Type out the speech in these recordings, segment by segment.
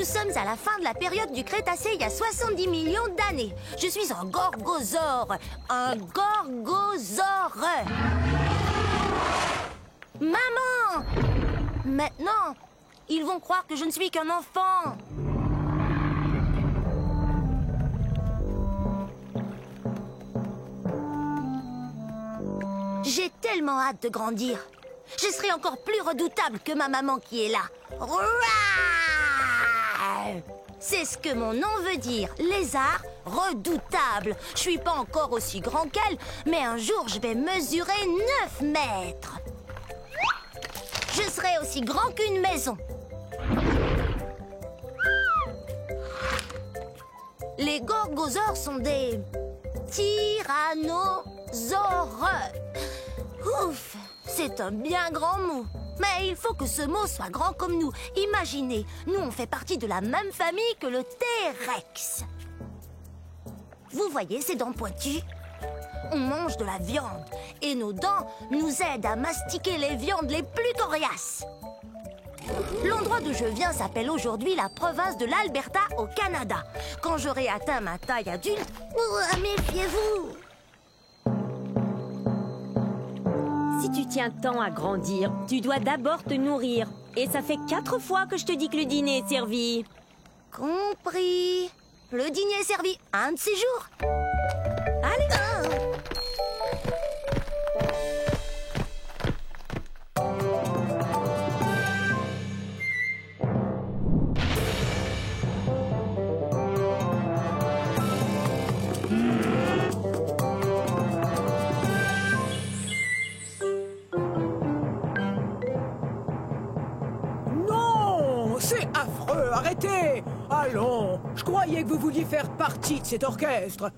sommes à la fin de la période du Crétacé il y a 70 millions d'années. Je suis un gorgosaure. Un gorgosaure. Maman! Maintenant, ils vont croire que je ne suis qu'un enfant. J'ai tellement hâte de grandir. Je serai encore plus redoutable que ma maman qui est là. Rouah! C'est ce que mon nom veut dire, lézard redoutable. Je suis pas encore aussi grand qu'elle, mais un jour je vais mesurer 9 mètres. Je serai aussi grand qu'une maison. Les gorgosaures sont des tyrannosaures. Ouf, c'est un bien grand mot. Mais il faut que ce mot soit grand comme nous. Imaginez, nous on fait partie de la même famille que le T-Rex. Vous voyez ces dents pointues? On mange de la viande et nos dents nous aident à mastiquer les viandes les plus coriaces. L'endroit d'où je viens s'appelle aujourd'hui la province de l'Alberta au Canada. Quand j'aurai atteint ma taille adulte, méfiez-vous! Si tu tiens tant à grandir, tu dois d'abord te nourrir. Et ça fait 4 fois que je te dis que le dîner est servi. Compris. Le dîner est servi un de ces jours. Allez. C'est affreux, arrêtez! Allons, je croyais que vous vouliez faire partie de cet orchestre.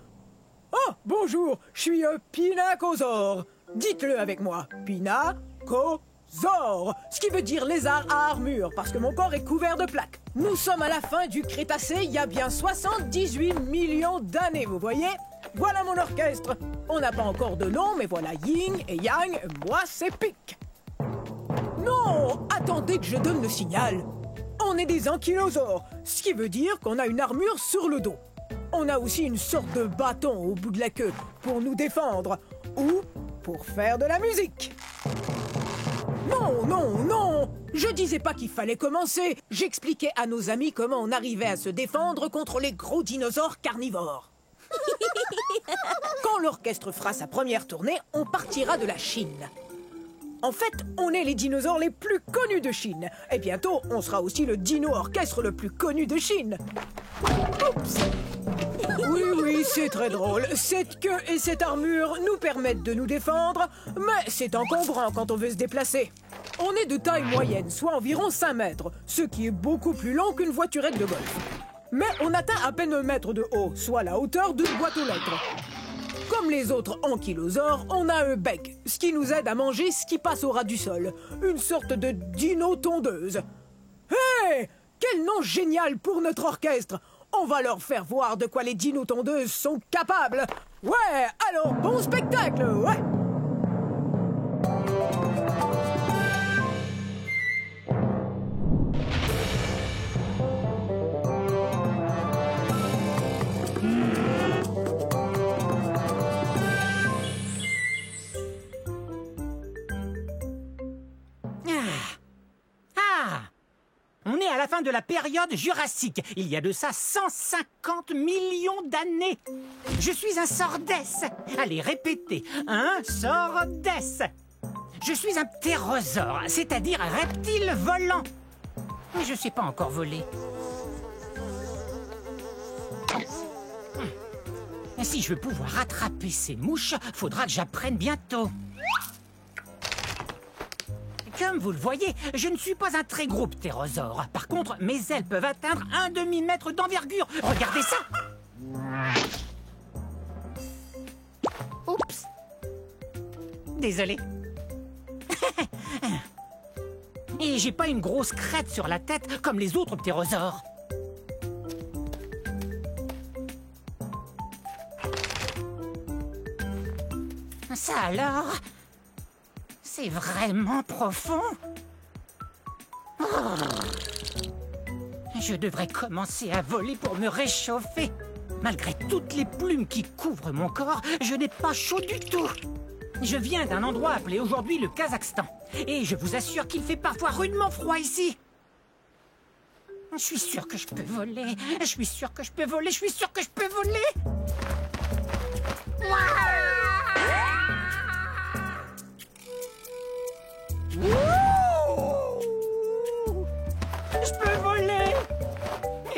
Oh, bonjour, je suis Pinacosaure. Dites-le avec moi, Pinacosaure, ce qui veut dire lézard à armure, parce que mon corps est couvert de plaques. Nous sommes à la fin du Crétacé, il y a bien 78 millions d'années, vous voyez? Voilà mon orchestre. On n'a pas encore de nom, mais voilà Yin et Yang, moi c'est Pic. Non, attendez que je donne le signal. On est des ankylosaures, ce qui veut dire qu'on a une armure sur le dos. On a aussi une sorte de bâton au bout de la queue pour nous défendre ou pour faire de la musique. Non, non, non! Je disais pas qu'il fallait commencer. J'expliquais à nos amis comment on arrivait à se défendre contre les gros dinosaures carnivores. Quand l'orchestre fera sa première tournée, on partira de la Chine. En fait, on est les dinosaures les plus connus de Chine. Et bientôt, on sera aussi le dino-orchestre le plus connu de Chine. Oups! Oui, oui, c'est très drôle. Cette queue et cette armure nous permettent de nous défendre, mais c'est encombrant quand on veut se déplacer. On est de taille moyenne, soit environ 5 mètres, ce qui est beaucoup plus long qu'une voiturette de golf. Mais on atteint à peine 1 mètre de haut, soit la hauteur d'une boîte aux lettres. Comme les autres ankylosaures, on a un bec, ce qui nous aide à manger ce qui passe au ras du sol. Une sorte de dino-tondeuse. Hé! Quel nom génial pour notre orchestre! On va leur faire voir de quoi les dino-tondeuses sont capables. Ouais, alors bon spectacle, ouais! On est à la fin de la période jurassique. Il y a de ça 150 millions d'années. Je suis un sordès. Allez, répétez. Un sordès. Je suis un ptérosaure, c'est-à-dire un reptile volant. Mais je ne sais pas encore voler. Si je veux pouvoir attraper ces mouches, faudra que j'apprenne bientôt. Comme vous le voyez, je ne suis pas un très gros ptérosaure. Par contre, mes ailes peuvent atteindre 1 demi-mètre d'envergure. Regardez ça! Oups! Désolé. Et j'ai pas une grosse crête sur la tête comme les autres ptérosaures. Ça alors? C'est vraiment profond. Oh. Je devrais commencer à voler pour me réchauffer. Malgré toutes les plumes qui couvrent mon corps, je n'ai pas chaud du tout. Je viens d'un endroit appelé aujourd'hui le Kazakhstan. Et je vous assure qu'il fait parfois rudement froid ici. Je suis sûr que je peux voler. Je suis sûr que je peux voler. Je suis sûr que je peux voler. Je peux voler.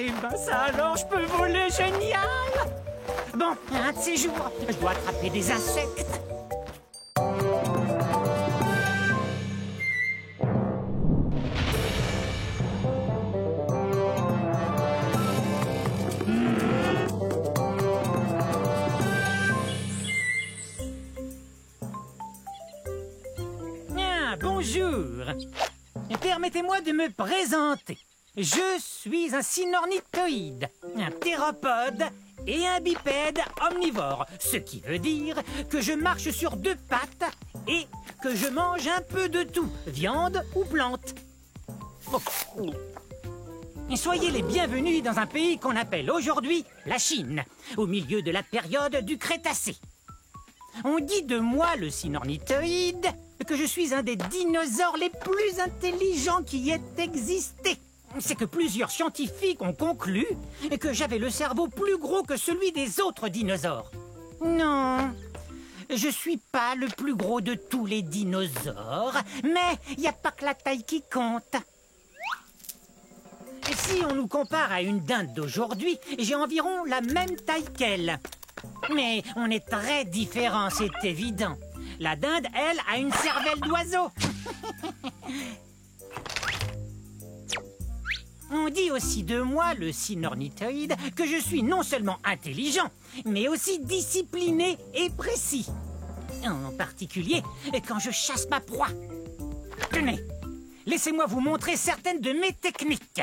Eh ben ça alors, je peux voler, génial. Bon, un de ces jours, je dois attraper des insectes. Bonjour. Permettez-moi de me présenter. Je suis un cynornithoïde, un théropode et un bipède omnivore, ce qui veut dire que je marche sur 2 pattes et que je mange un peu de tout, viande ou plante. Soyez les bienvenus dans un pays qu'on appelle aujourd'hui la Chine, au milieu de la période du Crétacé. On dit de moi, le cynornithoïde, que je suis un des dinosaures les plus intelligents qui ait existé. C'est que plusieurs scientifiques ont conclu que j'avais le cerveau plus gros que celui des autres dinosaures. Non, je suis pas le plus gros de tous les dinosaures, mais il n'y a pas que la taille qui compte. Si on nous compare à une dinde d'aujourd'hui, j'ai environ la même taille qu'elle. Mais on est très différents, c'est évident. La dinde, elle, a une cervelle d'oiseau. On dit aussi de moi, le cynornithoïde, que je suis non seulement intelligent, mais aussi discipliné et précis. En particulier, quand je chasse ma proie. Tenez, laissez-moi vous montrer certaines de mes techniques.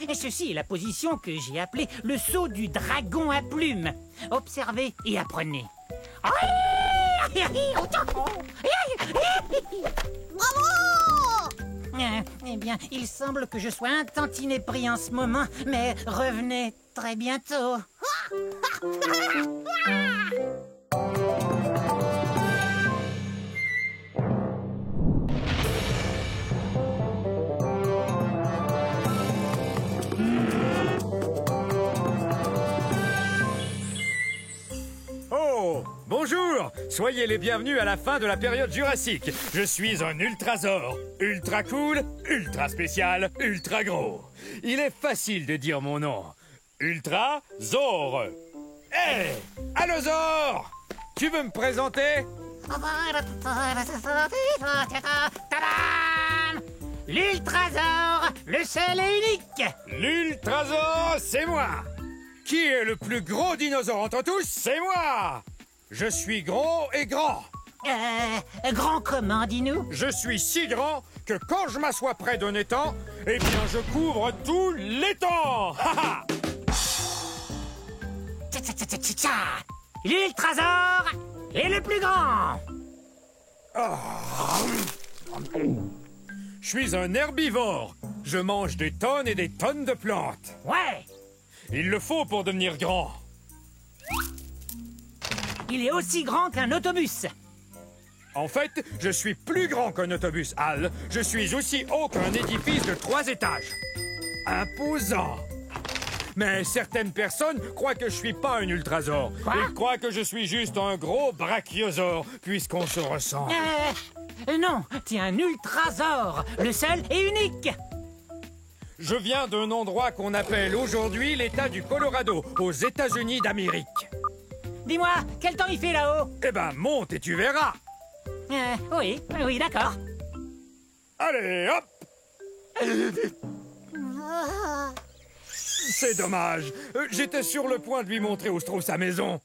Et ceci est la position que j'ai appelée le saut du dragon à plumes. Observez et apprenez. Bravo! Eh bien, il semble que je sois un tantinet pris en ce moment, mais revenez très bientôt. Oh, bonjour! Soyez les bienvenus à la fin de la période jurassique. Je suis un ultrasaure. Ultra cool, ultra spécial, ultra gros. Il est facile de dire mon nom. Ultrasaure. Hé! Allosaure! Tu veux me présenter? Tadam! L'ultrasaure, le seul et unique! L'ultrasaure, c'est moi! Qui est le plus gros dinosaure entre tous? C'est moi! Je suis gros et grand. Grand comment, dis-nous? Je suis si grand que quand je m'assois près d'un étang, eh bien je couvre tout l'étang! L'ultrasaure est le plus grand! Je suis un herbivore. Je mange des tonnes et des tonnes de plantes. Ouais! Il le faut pour devenir grand. Il est aussi grand qu'un autobus. En fait, je suis plus grand qu'un autobus, Al. Je suis aussi haut qu'un édifice de 3 étages. Imposant. Mais certaines personnes croient que je suis pas un ultrasaure. Quoi? Ils croient que je suis juste un gros brachiosaure, puisqu'on se ressemble. Non, t'es un ultrasaure, le seul et unique. Je viens d'un endroit qu'on appelle aujourd'hui l'État du Colorado, aux États-Unis d'Amérique. Dis-moi, quel temps il fait là-haut? Eh ben, monte et tu verras. Oui, d'accord. Allez, hop! C'est dommage. J'étais sur le point de lui montrer où se trouve sa maison.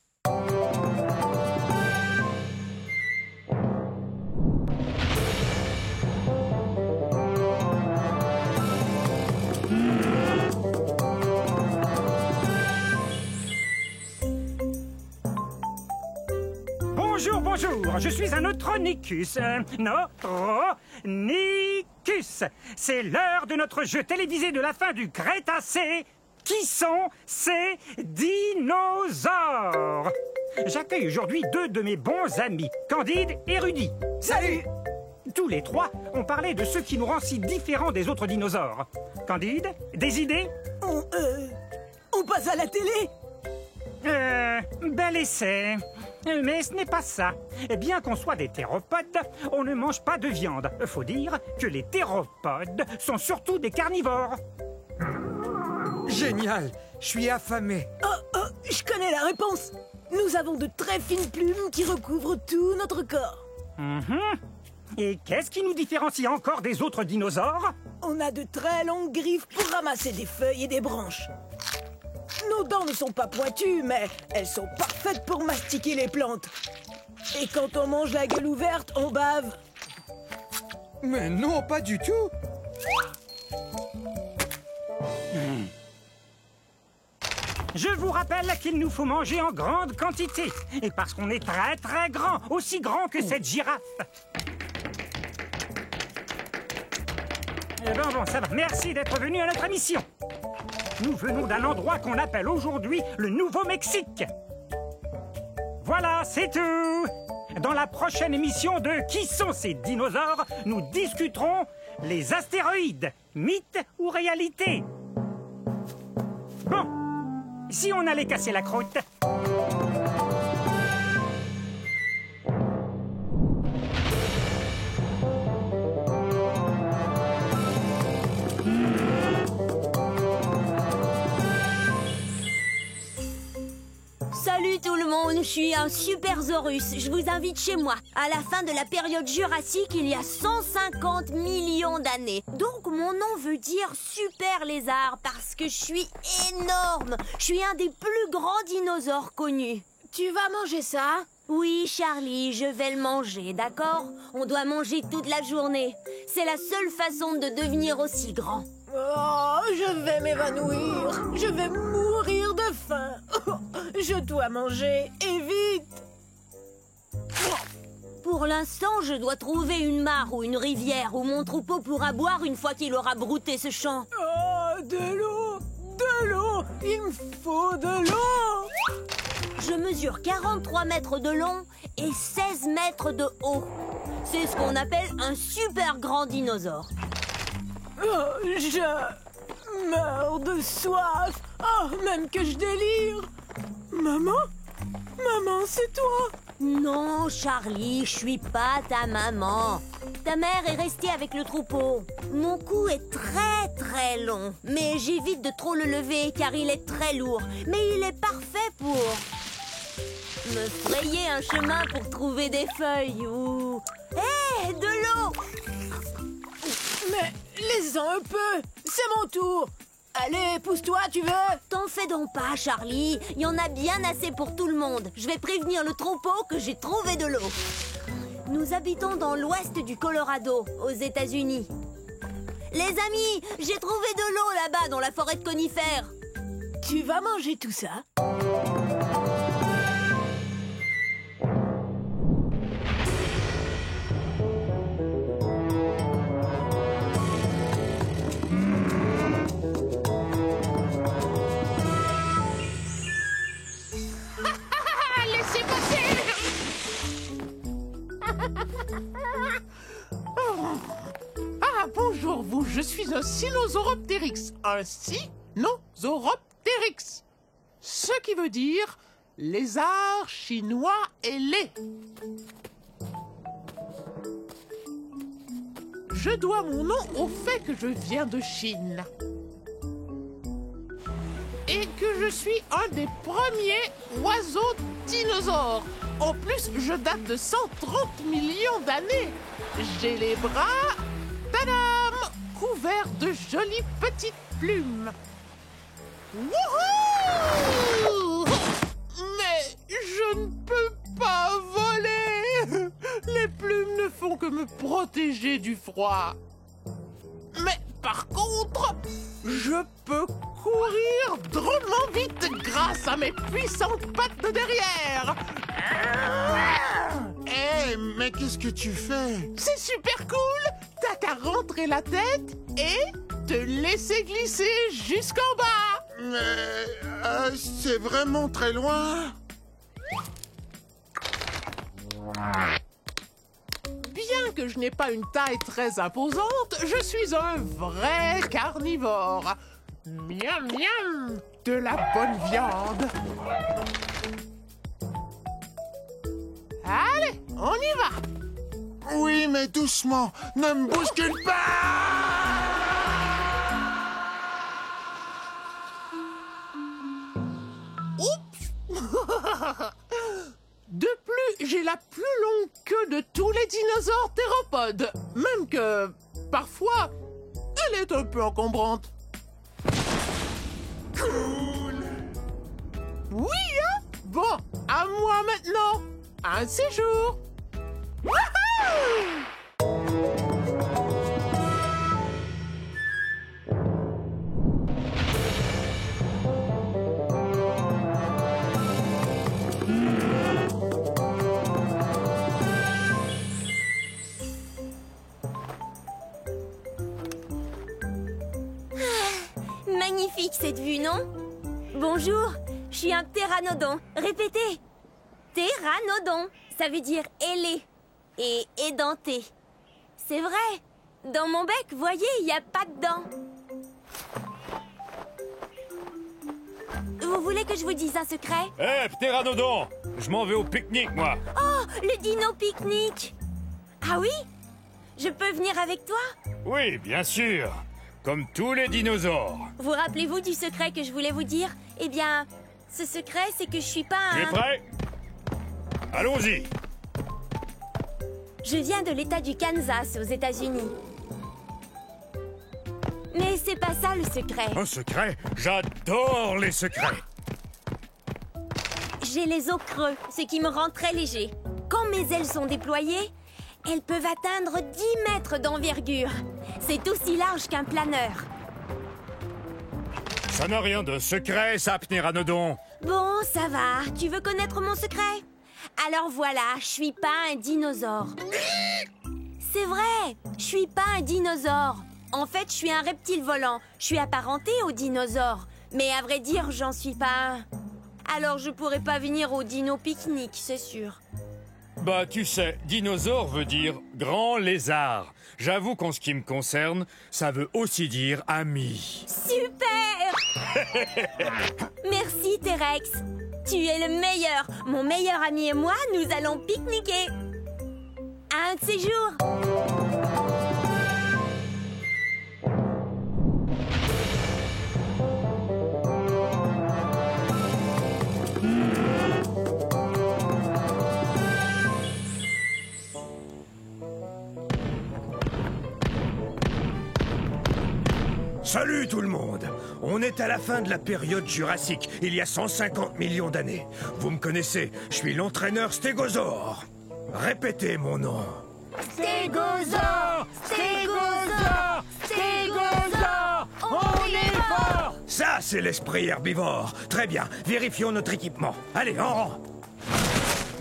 Bonjour, bonjour, je suis un Neutronicus. Neutronicus. C'est l'heure de notre jeu télévisé de la fin du Crétacé. Qui sont ces dinosaures? J'accueille aujourd'hui 2 de mes bons amis, Candide et Rudy. Salut! Tous les 3 ont parlé de ce qui nous rend si différents des autres dinosaures. Candide, des idées? On passe à la télé? Bel essai. Mais ce n'est pas ça. Bien qu'on soit des théropodes, on ne mange pas de viande. Faut dire que les théropodes sont surtout des carnivores. Génial! Je suis affamé. Je connais la réponse. Nous avons de très fines plumes qui recouvrent tout notre corps. Et qu'est-ce qui nous différencie encore des autres dinosaures? On a de très longues griffes pour ramasser des feuilles et des branches. Nos dents ne sont pas pointues, mais elles sont parfaites pour mastiquer les plantes. Et quand on mange la gueule ouverte, on bave. Mais non, pas du tout. Je vous rappelle qu'il nous faut manger en grande quantité. Et parce qu'on est très très grand, aussi grand que cette girafe. Bon, ça va. Merci d'être venu à notre émission. Nous venons d'un endroit qu'on appelle aujourd'hui le Nouveau-Mexique. Voilà, c'est tout. Dans la prochaine émission de Qui sont ces dinosaures, nous discuterons les astéroïdes, mythe ou réalité. Bon, si on allait casser la croûte. Salut tout le monde, je suis un Supersaurus. Je vous invite chez moi. À la fin de la période jurassique, il y a 150 millions d'années. Donc mon nom veut dire super lézard parce que je suis énorme. Je suis un des plus grands dinosaures connus. Tu vas manger ça? Oui, Charlie, je vais le manger, d'accord? On doit manger toute la journée. C'est la seule façon de devenir aussi grand. Oh, je vais m'évanouir. Je vais mourir de faim. Je dois manger, et vite. Pour l'instant, je dois trouver une mare ou une rivière où mon troupeau pourra boire une fois qu'il aura brouté ce champ. Oh, de l'eau. De l'eau. Il me faut de l'eau. Je mesure 43 mètres de long et 16 mètres de haut. C'est ce qu'on appelle un super grand dinosaure. Oh, je meurs de soif. Oh, même que je délire. Maman? Maman, c'est toi? Non, Charlie, je suis pas ta maman. Ta mère est restée avec le troupeau. Mon cou est très très long, mais j'évite de trop le lever car il est très lourd. Mais il est parfait pour me frayer un chemin pour trouver des feuilles ou... Hé, de l'eau! Mais laisse-en un peu. C'est mon tour. Allez, pousse-toi, tu veux? T'en fais donc pas, Charlie. Il y en a bien assez pour tout le monde. Je vais prévenir le troupeau que j'ai trouvé de l'eau. Nous habitons dans l'ouest du Colorado, aux États-Unis. Les amis, j'ai trouvé de l'eau là-bas dans la forêt de conifères. Tu vas manger tout ça? Bonjour vous, je suis un Sinosauropteryx. Un Sinosauropteryx. Ce qui veut dire lézard chinois ailé. Je dois mon nom au fait que je viens de Chine. Et que je suis un des premiers oiseaux dinosaures. En plus, je date de 130 millions d'années. J'ai les bras, tadam, couverts de jolies petites plumes. Wouhou! Mais je ne peux pas voler. Les plumes ne font que me protéger du froid. Mais par contre, je peux courir drôlement vite grâce à mes puissantes pattes de derrière. Hé, mais qu'est-ce que tu fais? C'est super cool! T'as qu'à rentrer la tête et te laisser glisser jusqu'en bas! Mais c'est vraiment très loin. Bien que je n'ai pas une taille très imposante, je suis un vrai carnivore. Miam miam, de la bonne viande. Allez, on y va. Oui, mais doucement. Ne me bouscule pas. De plus, j'ai la plus longue queue de tous les dinosaures théropodes. Même que, parfois, elle est un peu encombrante. Cool. Oui, hein? Bon, à moi maintenant. Un séjour. Wouhou! Magnifique cette vue, non? Bonjour, je suis un ptéranodon. Répétez. Ptéranodon, ça veut dire ailé et édenté. C'est vrai. Dans mon bec, voyez, il n'y a pas de dents. Vous voulez que je vous dise un secret? Hé, ptéranodon! Je m'en vais au pique-nique, moi. Oh, le dino pique-nique. Ah oui? Je peux venir avec toi? Oui, bien sûr. Comme tous les dinosaures. Vous rappelez-vous du secret que je voulais vous dire? Eh bien, ce secret, c'est que je suis pas Tu es un... prêt? Allons-y. Je viens de l'État du Kansas, aux États-Unis. Mais c'est pas ça le secret. Un secret? J'adore les secrets. J'ai les os creux, ce qui me rend très léger. Quand mes ailes sont déployées, elles peuvent atteindre 10 mètres d'envergure. C'est aussi large qu'un planeur. Ça n'a rien de secret, ça, ptéranodon. Bon, ça va. Tu veux connaître mon secret? Alors voilà, je suis pas un dinosaure. C'est vrai, je suis pas un dinosaure. En fait, je suis un reptile volant. Je suis apparenté aux dinosaures. Mais à vrai dire, j'en suis pas un. Alors je pourrais pas venir au dino pique-nique, c'est sûr. Bah, tu sais, dinosaure veut dire grand lézard. J'avoue qu'en ce qui me concerne, ça veut aussi dire ami. Super! Merci, T-Rex. Tu es le meilleur. Mon meilleur ami et moi, nous allons pique-niquer. Un de ces jours. Salut tout le monde! On est à la fin de la période jurassique, il y a 150 millions d'années. Vous me connaissez, je suis l'entraîneur Stégosaure. Répétez mon nom. Stégosaure! Stégosaure! Stégosaure! On est fort! Ça, c'est l'esprit herbivore. Très bien, vérifions notre équipement. Allez, en rang.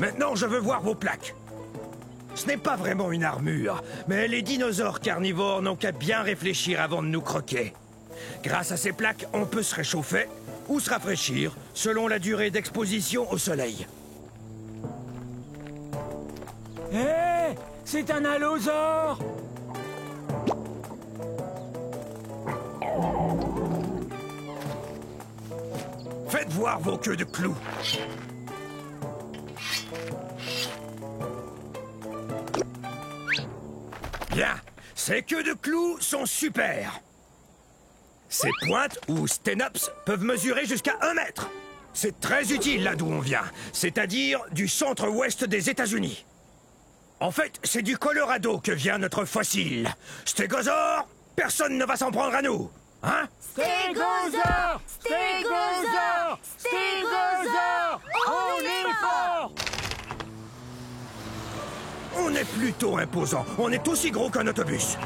Maintenant, je veux voir vos plaques. Ce n'est pas vraiment une armure, mais les dinosaures carnivores n'ont qu'à bien réfléchir avant de nous croquer. Grâce à ces plaques, on peut se réchauffer ou se rafraîchir selon la durée d'exposition au soleil. Hé, c'est un allosaure! Faites voir vos queues de clous. Bien, ces queues de clous sont super. Ces pointes, ou sténops, peuvent mesurer jusqu'à 1 mètre. C'est très utile là d'où on vient, c'est-à-dire du centre-ouest des États-Unis. En fait, c'est du Colorado que vient notre fossile. Stégosaure, personne ne va s'en prendre à nous. Hein? Stégosaure! Stégosaure! Stégosaure! On est fort! On est plutôt imposant. On est aussi gros qu'un autobus.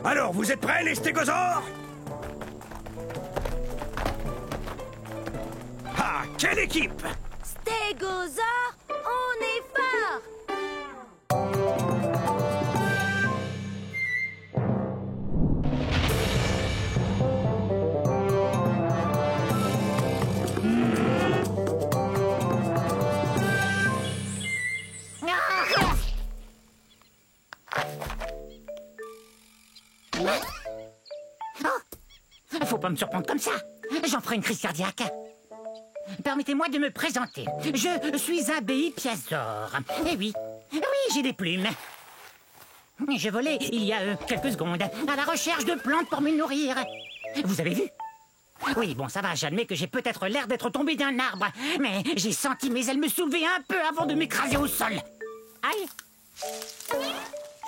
Alors, vous êtes prêts, les stégosaures? Ah, quelle équipe! Stégosaure, on est fort! pas me surprendre comme ça. J'en ferai une crise cardiaque. Permettez-moi de me présenter. Je suis un béipiazor. Eh oui, j'ai des plumes. Je volais il y a quelques secondes à la recherche de plantes pour me nourrir. Vous avez vu? Oui, bon, ça va, j'admets que j'ai peut-être l'air d'être tombé d'un arbre, mais j'ai senti mes ailes me soulever un peu avant de m'écraser au sol. Aïe!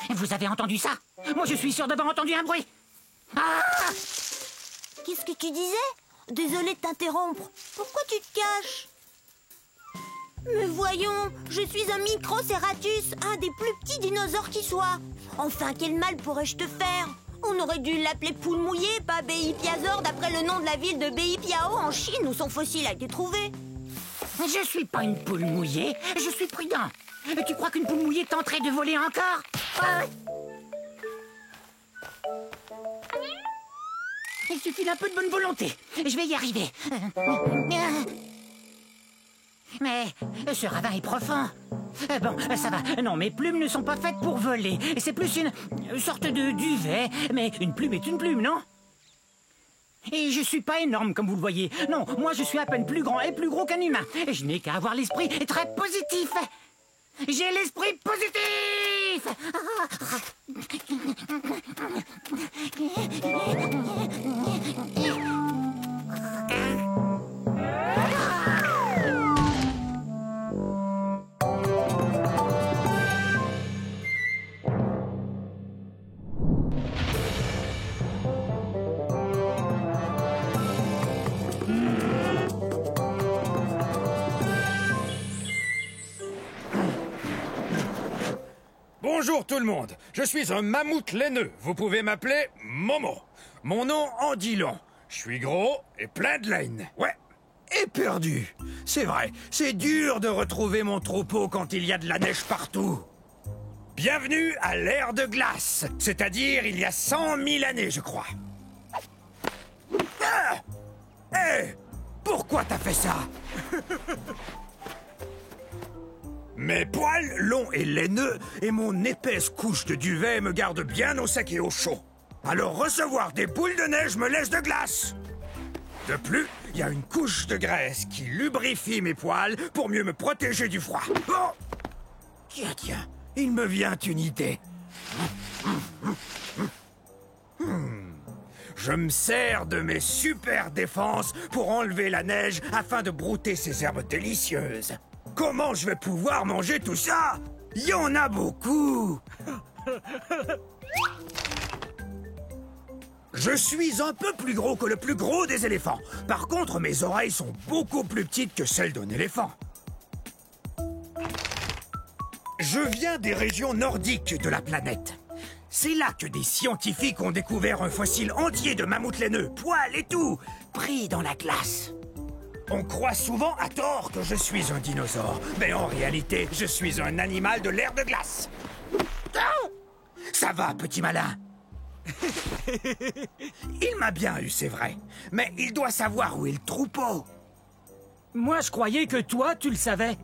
Vous avez entendu ça? Moi, je suis sûr d'avoir entendu un bruit. Ah! Qu'est-ce que tu disais? Désolé de t'interrompre. Pourquoi tu te caches? Mais voyons, je suis un Microceratus, un des plus petits dinosaures qui soit. Enfin, quel mal pourrais-je te faire? On aurait dû l'appeler poule mouillée, pas béipiazor, d'après le nom de la ville de Beipiao en Chine où son fossile a été trouvé. Je suis pas une poule mouillée, je suis prudent. Tu crois qu'une poule mouillée tenterait de voler encore? Il suffit d'un peu de bonne volonté. Je vais y arriver. Mais ce ravin est profond. Bon, ça va. Non, mes plumes ne sont pas faites pour voler. C'est plus une sorte de duvet. Mais une plume est une plume, non? Et je suis pas énorme, comme vous le voyez. Non, moi je suis à peine plus grand et plus gros qu'un humain. Et je n'ai qu'à avoir l'esprit très positif. J'ai l'esprit positif! Bonjour tout le monde, je suis un mammouth laineux. Vous pouvez m'appeler Momo. Mon nom en dit long. Je suis gros et plein de laine. Ouais, et perdu. C'est vrai, c'est dur de retrouver mon troupeau quand il y a de la neige partout. Bienvenue à l'ère de glace, c'est-à-dire il y a 100 000 années, je crois. Ah! Hé! Pourquoi t'as fait ça? Mes poils longs et laineux et mon épaisse couche de duvet me gardent bien au sec et au chaud. Alors recevoir des boules de neige me laisse de glace. De plus, il y a une couche de graisse qui lubrifie mes poils pour mieux me protéger du froid. Oh! Tiens, il me vient une idée. Je me sers de mes super défenses pour enlever la neige afin de brouter ces herbes délicieuses. Comment je vais pouvoir manger tout ça? Il y en a beaucoup. Je suis un peu plus gros que le plus gros des éléphants. Par contre, mes oreilles sont beaucoup plus petites que celles d'un éléphant. Je viens des régions nordiques de la planète. C'est là que des scientifiques ont découvert un fossile entier de mammouth laineux, poils et tout, pris dans la glace. On croit souvent à tort que je suis un dinosaure, mais en réalité, je suis un animal de l'ère de glace. Ça va, petit malin. Il m'a bien eu, c'est vrai, mais il doit savoir où est le troupeau. Moi, je croyais que toi, tu le savais.